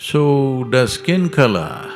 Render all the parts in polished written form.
So, does skin color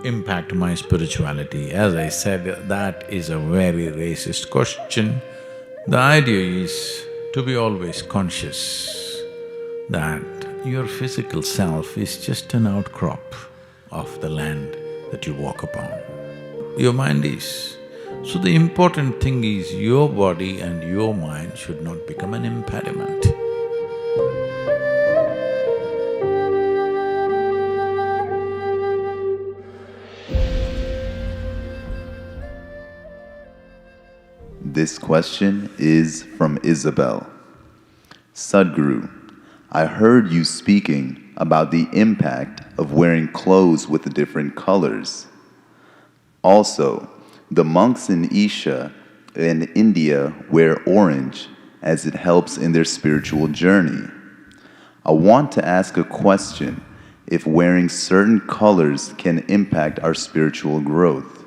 impact my spirituality? As I said, that is a very racist question. The idea is to be always conscious that your physical self is just an outcrop of the land that you walk upon. Your mind is. So the important thing is your body and your mind should not become an impediment. This question is from Isabel. Sadhguru, I heard you speaking about the impact of wearing clothes with different colors. Also, the monks in Isha and India wear orange as it helps in their spiritual journey. I want to ask a question if wearing certain colors can impact our spiritual growth.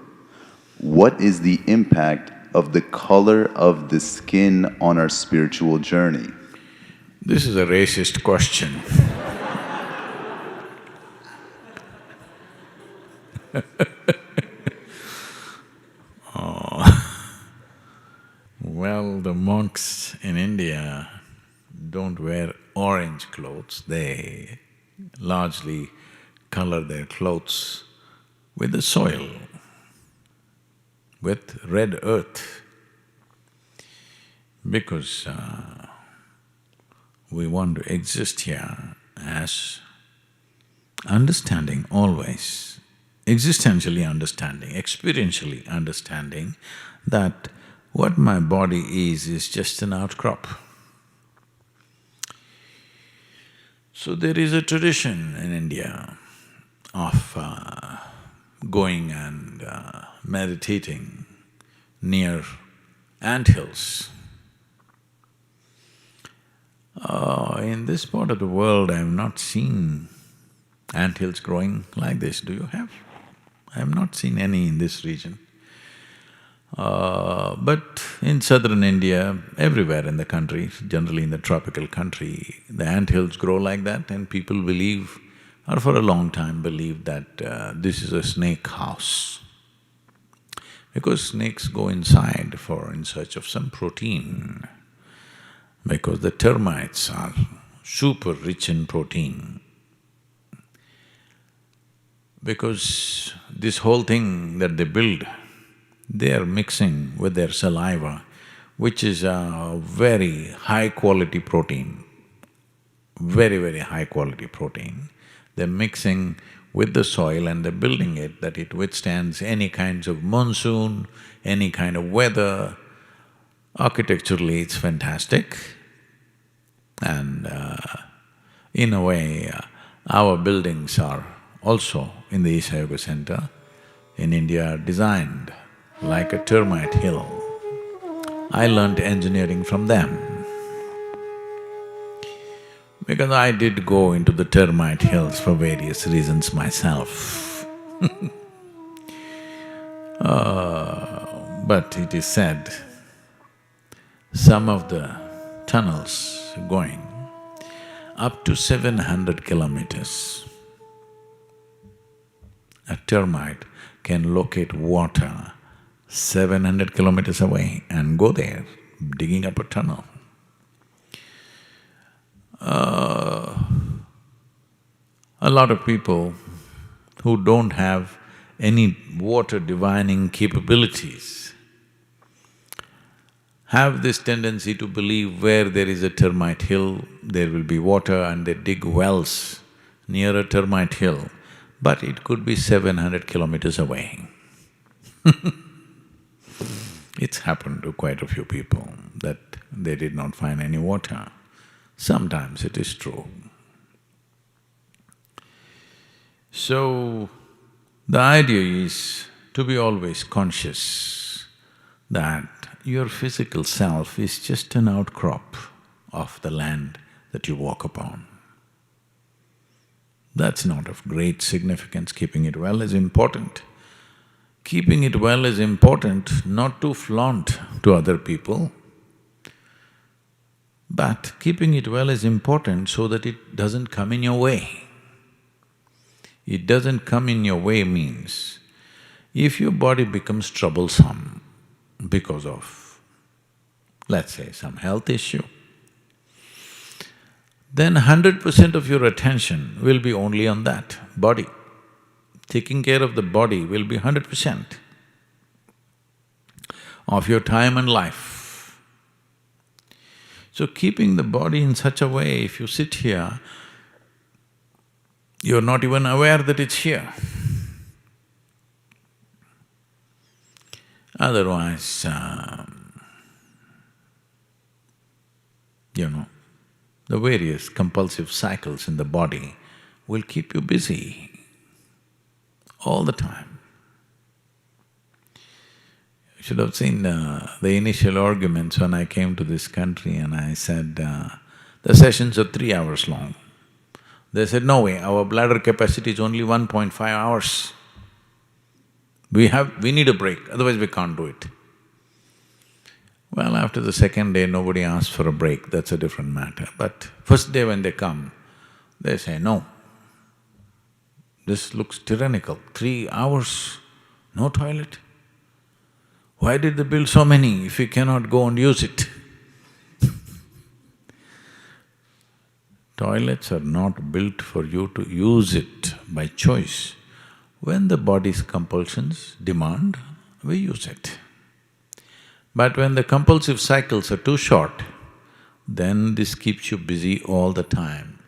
What is the impact of the color of the skin on our spiritual journey? This is a racist question. Well, the monks in India don't wear orange clothes, they largely color their clothes with the soil, with red earth, because we want to exist here as understanding always, existentially understanding, experientially understanding that what my body is just an outcrop. So there is a tradition in India of going and meditating near anthills. In this part of the world, I have not seen anthills growing like this. Do you have? I have not seen any in this region. But in southern India, everywhere in the country, generally in the tropical country, the anthills grow like that, and people believe, or for a long time believed that this is a snake house. Because snakes go inside in search of some protein, because the termites are super rich in protein. Because this whole thing that they build, they are mixing with their saliva, which is a very high-quality protein, very, very high-quality protein. They're mixing with the soil and they're building it that it withstands any kinds of monsoon, any kind of weather. Architecturally, it's fantastic. And in a way, our buildings are also in the Isha Yoga Center in India are designed like a termite hill. I learnt engineering from them because I did go into the termite hills for various reasons myself. But it is said, some of the tunnels going up to 700 kilometers, a termite can locate water 700 kilometers away and go there, digging up a tunnel. A lot of people who don't have any water divining capabilities have this tendency to believe where there is a termite hill, there will be water, and they dig wells near a termite hill, but it could be 700 kilometers away. It's happened to quite a few people that they did not find any water. Sometimes it is true. So, the idea is to be always conscious that your physical self is just an outcrop of the land that you walk upon. That's not of great significance. Keeping it well is important. Keeping it well is important not to flaunt to other people, but keeping it well is important so that it doesn't come in your way. It doesn't come in your way means, if your body becomes troublesome because of, let's say, some health issue, then 100% of your attention will be only on that body. Taking care of the body will be 100% of your time and life. So keeping the body in such a way, if you sit here, you're not even aware that it's here. Otherwise, the various compulsive cycles in the body will keep you busy all the time. You should have seen the initial arguments when I came to this country and I said, the sessions are 3 hours long. They said, no way, our bladder capacity is only 1.5 hours. We need a break, otherwise we can't do it. Well, after the second day, nobody asked for a break, that's a different matter. But first day when they come, they say, no, this looks tyrannical, 3 hours, no toilet. Why did they build so many if we cannot go and use it? Toilets are not built for you to use it by choice. When the body's compulsions demand, we use it. But when the compulsive cycles are too short, then this keeps you busy all the time.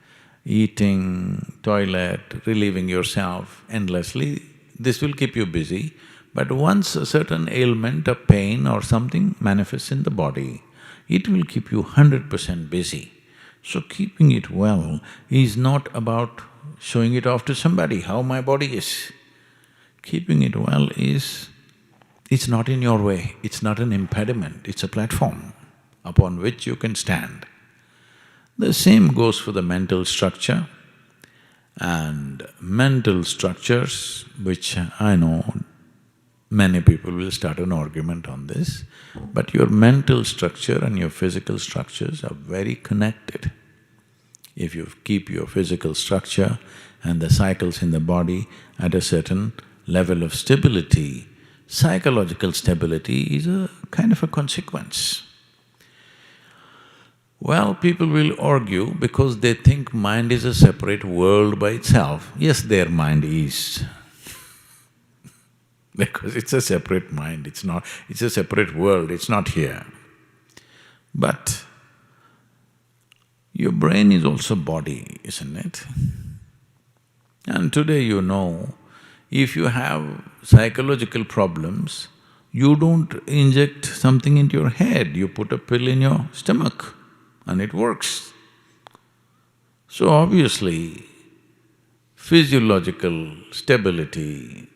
Eating, toilet, relieving yourself endlessly, this will keep you busy. But once a certain ailment or pain or something manifests in the body, it will keep you 100% busy. So keeping it well is not about showing it off to somebody, how my body is. Keeping it well is, it's not in your way, it's not an impediment, it's a platform upon which you can stand. The same goes for the mental structure, and mental structures, which I know many people will start an argument on this, but your mental structure and your physical structures are very connected. If you keep your physical structure and the cycles in the body at a certain level of stability, psychological stability is a kind of a consequence. Well, people will argue because they think mind is a separate world by itself. Yes, their mind is because it's a separate mind, it's a separate world, it's not here. But your brain is also body, isn't it? And today if you have psychological problems, you don't inject something into your head, you put a pill in your stomach and it works. So obviously, physiological stability,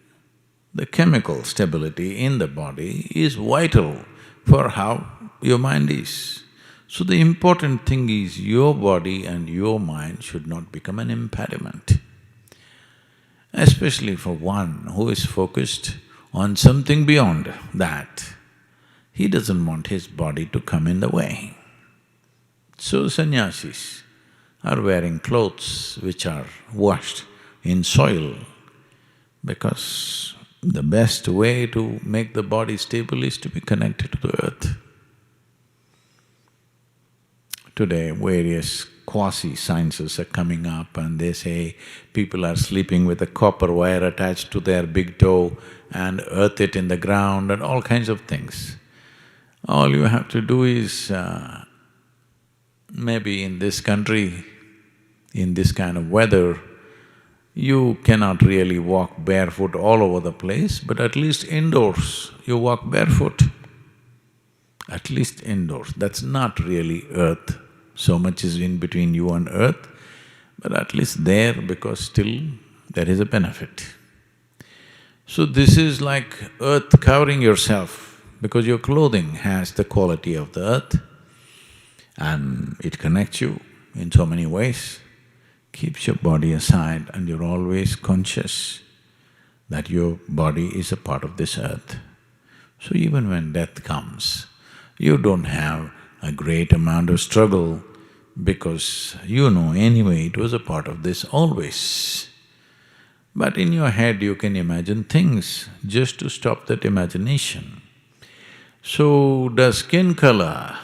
the chemical stability in the body is vital for how your mind is. So the important thing is your body and your mind should not become an impediment. Especially for one who is focused on something beyond that, he doesn't want his body to come in the way. So sannyasis are wearing clothes which are washed in soil because the best way to make the body stable is to be connected to the earth. Today, various quasi-sciences are coming up and they say people are sleeping with a copper wire attached to their big toe and earth it in the ground and all kinds of things. All you have to do is, maybe in this country, in this kind of weather, you cannot really walk barefoot all over the place, but at least indoors, you walk barefoot. At least indoors, that's not really earth. So much is in between you and earth, but at least there, because still there is a benefit. So this is like earth covering yourself, because your clothing has the quality of the earth and it connects you in so many ways, keeps your body aside and you're always conscious that your body is a part of this earth. So even when death comes, you don't have a great amount of struggle because anyway it was a part of this always. But in your head you can imagine things just to stop that imagination. So, does skin color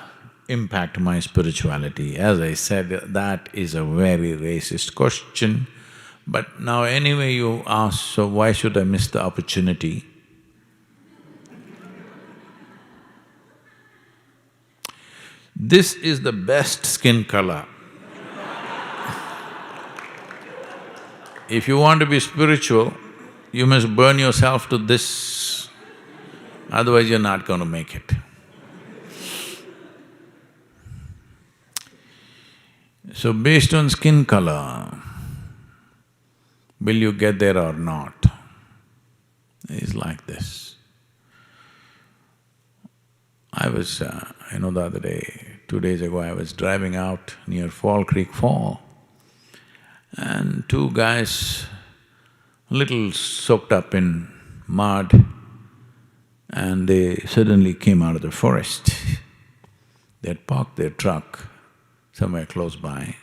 impact my spirituality? As I said, that is a very racist question. But now anyway you ask, so why should I miss the opportunity? This is the best skin color. If you want to be spiritual, you must burn yourself to this, otherwise you're not going to make it. So based on skin color, will you get there or not? It's like this. I was, the other day, 2 days ago, I was driving out near Fall Creek Fall, and two guys, little soaked up in mud, and they suddenly came out of the forest. They had parked their truck somewhere close by,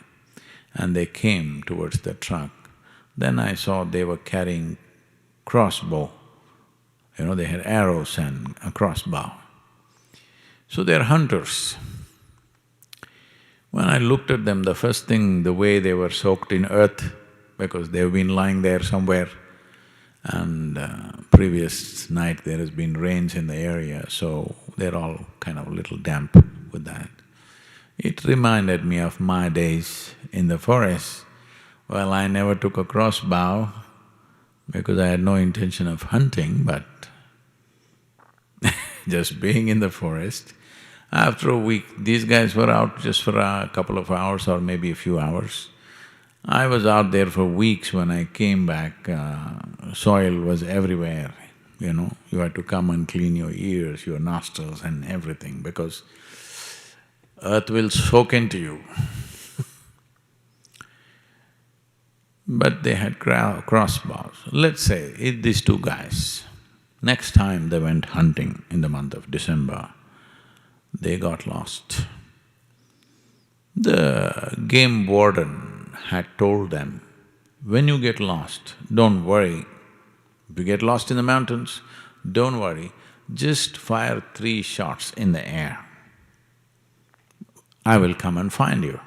and they came towards the truck. Then I saw they were carrying crossbow, they had arrows and a crossbow. So they're hunters. When I looked at them, the first thing, the way they were soaked in earth, because they've been lying there somewhere, and previous night there has been rains in the area, so they're all kind of a little damp with that. It reminded me of my days in the forest. Well, I never took a crossbow because I had no intention of hunting, but just being in the forest. After a week, these guys were out just for a couple of hours or maybe a few hours. I was out there for weeks. When I came back, soil was everywhere, You had to come and clean your ears, your nostrils and everything, because earth will soak into you. But they had crossbows. Let's say these two guys, next time they went hunting in the month of December, they got lost. The game warden had told them, when you get lost, don't worry. If you get lost in the mountains, don't worry, just fire 3 shots in the air. I will come and find you.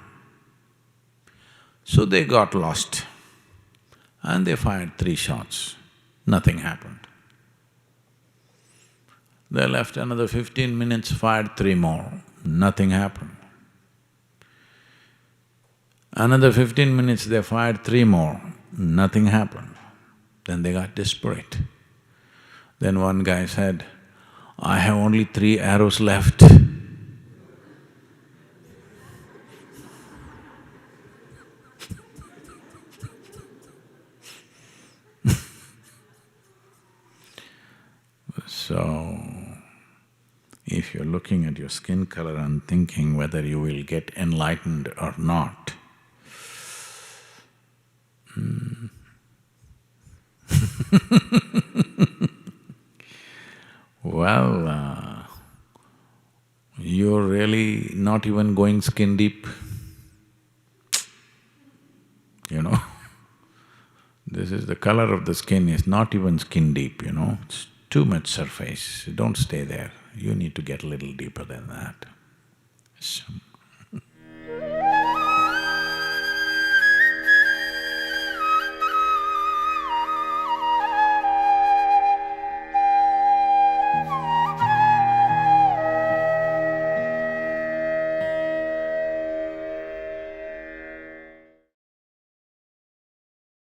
So they got lost and they fired 3 shots, nothing happened. They left another 15 minutes, fired 3 more, nothing happened. Another 15 minutes, they fired 3 more, nothing happened. Then they got desperate. Then one guy said, I have only 3 arrows left. So, if you're looking at your skin color and thinking whether you will get enlightened or not, well, you're really not even going skin deep, This is the color of the skin is not even skin deep, It's too much surface. Don't stay there. You need to get a little deeper than that. So